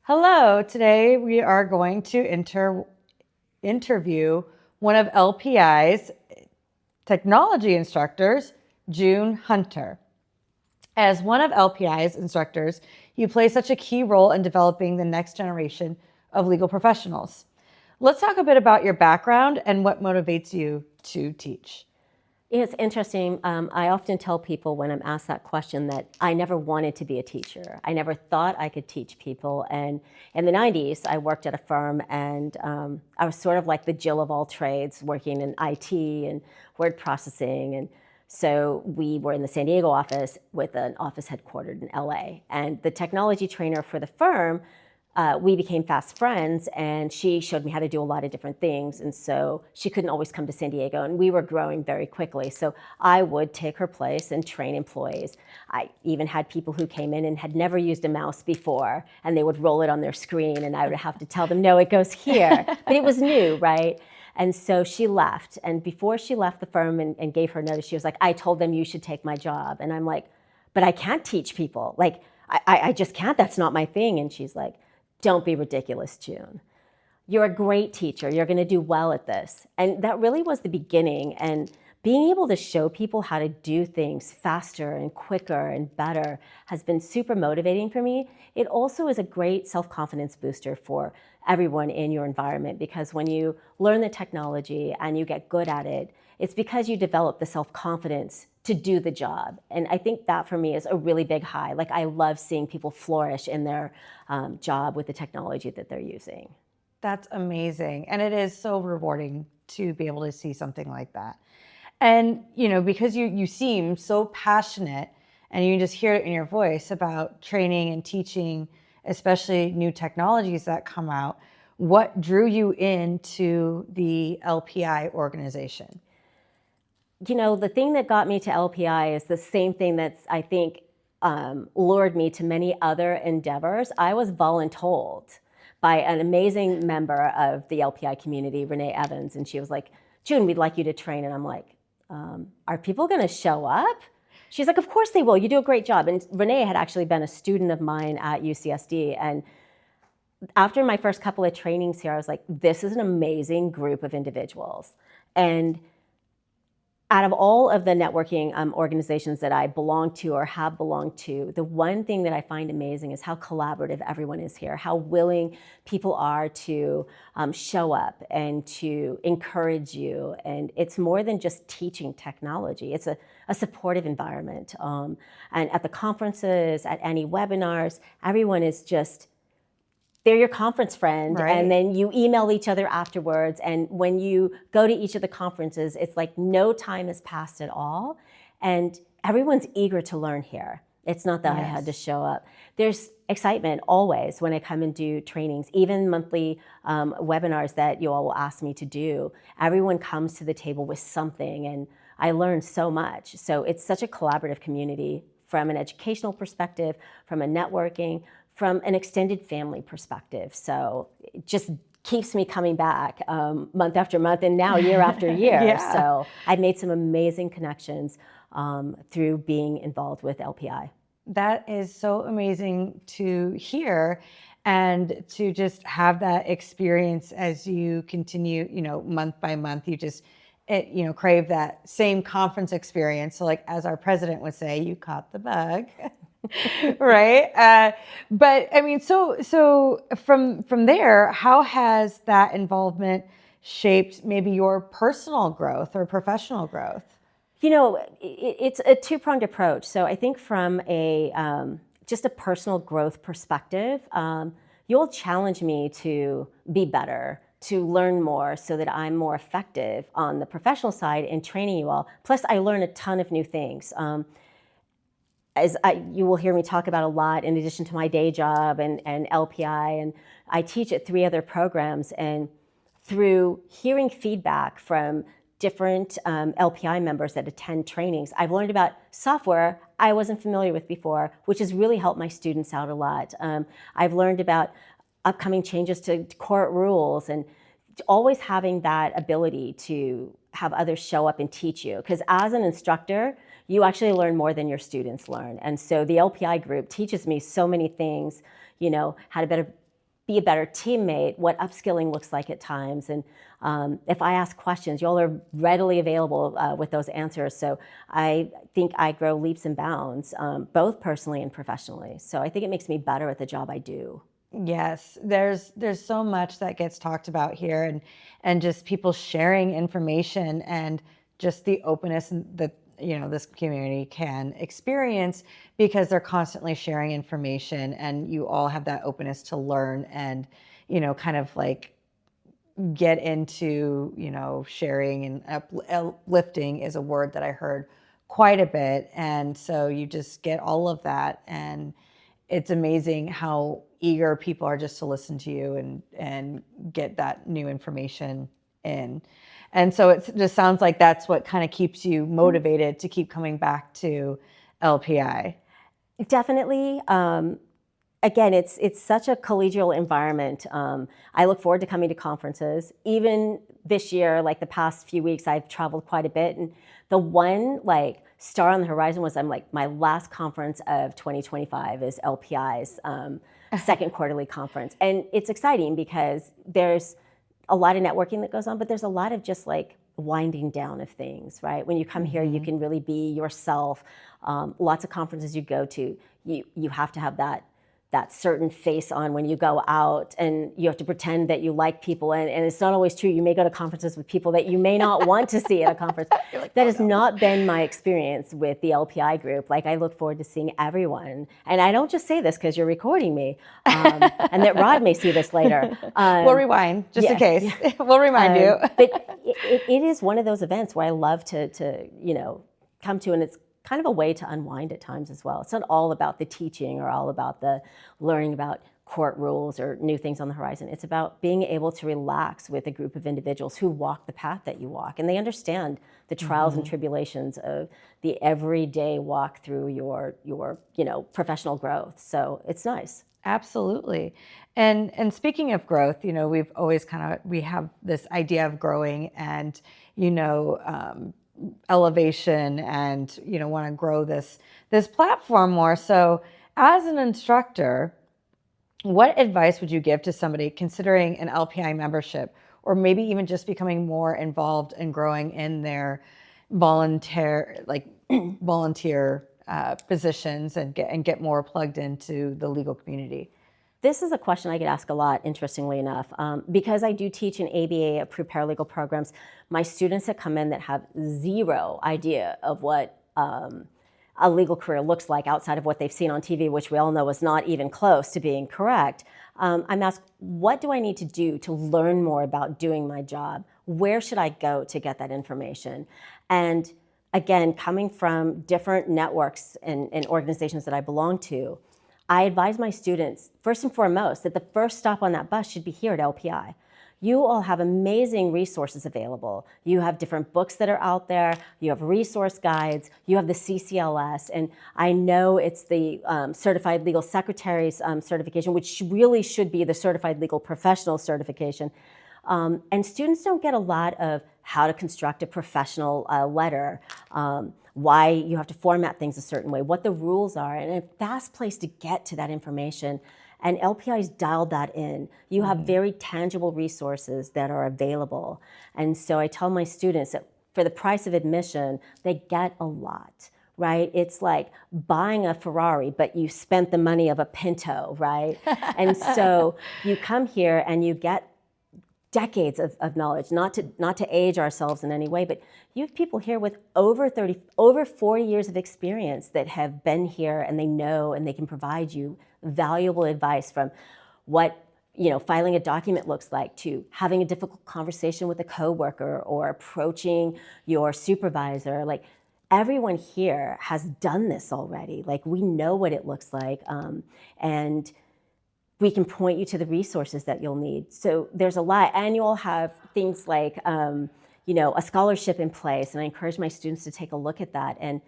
Hello, today we are going to interview one of LPI's technology instructors, June Hunter. As one of LPI's instructors, you play such a key role in developing the next generation of legal professionals. Let's talk a bit about your background and what motivates you to teach. It's interesting. I often tell people when I'm asked that question that I never wanted to be a teacher. I never thought I could teach people. And in the 90s, I worked at a firm and I was sort of like the Jill of all trades, working in IT and word processing. And so we were in the San Diego office with an office headquartered in LA. And the technology trainer for the firm, we became fast friends, and she showed me how to do a lot of different things. And so she couldn't always come to San Diego, and we were growing very quickly. So I would take her place and train employees. I even had people who came in and had never used a mouse before, and they would roll it on their screen, and I would have to tell them, no, it goes here. But it was new, right? And so she left. And before she left the firm and gave her notice, she was like, I told them you should take my job. And I'm like, but I can't teach people. Like, I just can't. That's not my thing. And she's like, don't be ridiculous, June. You're a great teacher. You're going to do well at this. And that really was the beginning. And being able to show people how to do things faster and quicker and better has been super motivating for me. It also is a great self-confidence booster for everyone in your environment, because when you learn the technology and you get good at it, it's because you develop the self-confidence to do the job. And I think that for me is a really big high. Like, I love seeing people flourish in their job with the technology that they're using. That's amazing. And it is so rewarding to be able to see something like that. And, because you seem so passionate and you just hear it in your voice about training and teaching, especially new technologies that come out, what drew you into the LPI organization? The thing that got me to LPI is the same thing that's, I think, lured me to many other endeavors. I was voluntold by an amazing member of the LPI community, Renee Evans, and she was like, June, we'd like you to train. And I'm like, are people going to show up? She's like, of course they will. You do a great job. And Renee had actually been a student of mine at UCSD. And after my first couple of trainings here, I was like, this is an amazing group of individuals. And out of all of the networking organizations that I belong to or have belonged to, the one thing that I find amazing is how collaborative everyone is here, how willing people are to show up and to encourage you. And it's more than just teaching technology. It's a supportive environment. And at the conferences, at any webinars, everyone is just, they're your conference friend, Right. And then you email each other afterwards. And when you go to each of the conferences, it's like no time has passed at all. And everyone's eager to learn here. It's not that I had to show up. There's excitement always when I come and do trainings, even monthly webinars that you all will ask me to do. Everyone comes to the table with something, and I learn so much. So it's such a collaborative community from an educational perspective, from a networking, from an extended family perspective. So it just keeps me coming back month after month, and now year after year. Yeah. So I've made some amazing connections through being involved with LPI. That is so amazing to hear, and to just have that experience as you continue, month by month, you just, crave that same conference experience. So, like, as our president would say, you caught the bug. Right. But I mean, so from there, how has that involvement shaped maybe your personal growth or professional growth? It's a two-pronged approach. So I think from just a personal growth perspective, you'll challenge me to be better, to learn more so that I'm more effective on the professional side in training you all. Plus, I learn a ton of new things. You will hear me talk about a lot, in addition to my day job and LPI, and I teach at 3 other programs. And through hearing feedback from different LPI members that attend trainings, I've learned about software I wasn't familiar with before, which has really helped my students out a lot. I've learned about upcoming changes to court rules, and always having that ability to have others show up and teach you. Because as an instructor, you actually learn more than your students learn. And so the LPI group teaches me so many things, how to better be a better teammate, what upskilling looks like at times. And if I ask questions, y'all are readily available with those answers. So I think I grow leaps and bounds, both personally and professionally. So I think it makes me better at the job I do. Yes, there's so much that gets talked about here, and just people sharing information, and just the openness that this community can experience, because they're constantly sharing information, and you all have that openness to learn, and kind of like get into sharing, and uplifting is a word that I heard quite a bit, and so you just get all of that, and it's amazing how eager people are just to listen to you and get that new information in. And so it just sounds like that's what kind of keeps you motivated to keep coming back to LPI. Definitely. Again, it's such a collegial environment. I look forward to coming to conferences. Even this year, like the past few weeks, I've traveled quite a bit, and the one like star on the horizon was my last conference of 2025 is LPI's second quarterly conference, and it's exciting because there's a lot of networking that goes on, but there's a lot of just like winding down of things, right? When you come here, you can really be yourself. Lots of conferences you go to, you have to have that certain face on when you go out, and you have to pretend that you like people, and it's not always true. You may go to conferences with people that you may not want to see at a conference. Like, that has not been my experience with the LPI group. Like, I look forward to seeing everyone, and I don't just say this because you're recording me, and that Rod may see this later. We'll rewind just in case. Yeah. We'll remind you. But it is one of those events where I love to come to, and it's kind of a way to unwind at times as well. It's not all about the teaching or all about the learning about court rules or new things on the horizon. It's about being able to relax with a group of individuals who walk the path that you walk, and they understand the trials and tribulations of the everyday walk through your professional growth. So it's nice. Absolutely. And speaking of growth, we've always we have this idea of growing, and elevation, and want to grow this platform more. So as an instructor, what advice would you give to somebody considering an LPI membership, or maybe even just becoming more involved and growing in their volunteer positions, and get more plugged into the legal community? This is a question I get asked a lot, interestingly enough. Because I do teach an ABA approved paralegal programs, my students that come in that have zero idea of what a legal career looks like outside of what they've seen on TV, which we all know is not even close to being correct. I'm asked, what do I need to do to learn more about doing my job? Where should I go to get that information? And again, coming from different networks and organizations that I belong to, I advise my students, first and foremost, that the first stop on that bus should be here at LPI. You all have amazing resources available. You have different books that are out there. You have resource guides. You have the CCLS. And I know it's the Certified Legal Secretary's certification, which really should be the Certified Legal Professional certification. And students don't get a lot of how to construct a professional letter, why you have to format things a certain way, what the rules are, and a fast place to get to that information. And LPI's dialed that in. You have very tangible resources that are available. And so I tell my students that for the price of admission, they get a lot, right? It's like buying a Ferrari, but you spent the money of a Pinto, right? And so you come here and you get decades of knowledge, not to age ourselves in any way, but you have people here with over 40 years of experience that have been here, and they know, and they can provide you valuable advice from what filing a document looks like, to having a difficult conversation with a coworker, or approaching your supervisor. Like, everyone here has done this already. Like, we know what it looks like, and we can point you to the resources that you'll need. So there's a lot, and you all have things like a scholarship in place, and I encourage my students to take a look at that. And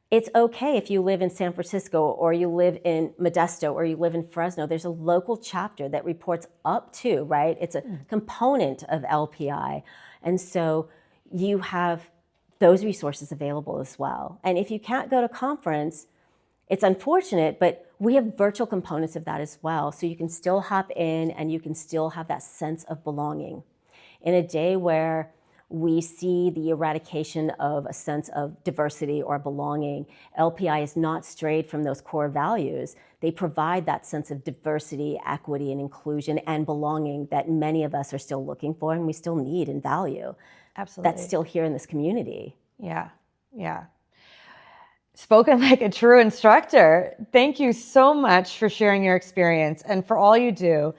it's okay if you live in San Francisco, or you live in Modesto, or you live in Fresno. There's a local chapter that reports up to, right? It's a component of LPI. And so you have those resources available as well. And if you can't go to conference, it's unfortunate, but We have virtual components of that as well. So you can still hop in and you can still have that sense of belonging. In a day where we see the eradication of a sense of diversity or belonging, LPI is not strayed from those core values. They provide that sense of diversity, equity, and inclusion and belonging that many of us are still looking for and we still need and value. Absolutely. That's still here in this community. Yeah. Yeah. Spoken like a true instructor. Thank you so much for sharing your experience and for all you do